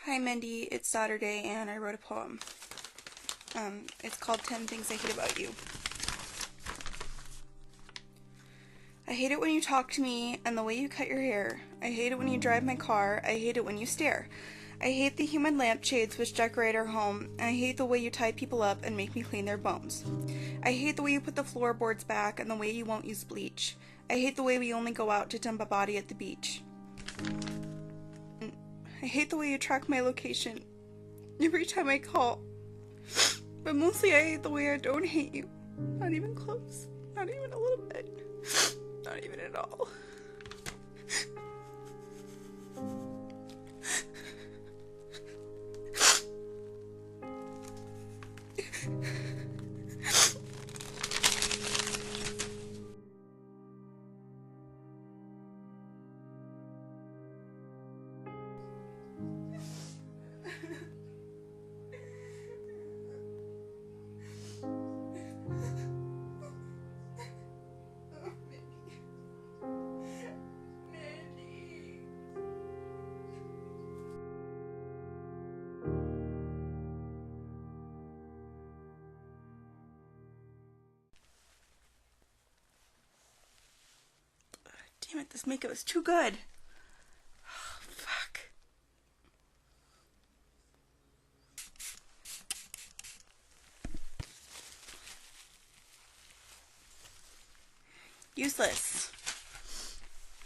Hi Mindy, it's Saturday and I wrote a poem. It's called 10 Things I Hate About You. I hate it when you talk to me and the way you cut your hair. I hate it when you drive my car. I hate it when you stare. I hate the human lampshades which decorate our home, and I hate the way you tie people up and make me clean their bones. I hate the way you put the floorboards back and the way you won't use bleach. I hate the way we only go out to dump a body at the beach. I hate the way you track my location every time I call. But mostly I hate the way I don't hate you. Not even close. Not even a little bit. Not even at all. Damn it, this makeup is too good. Oh, fuck. Useless.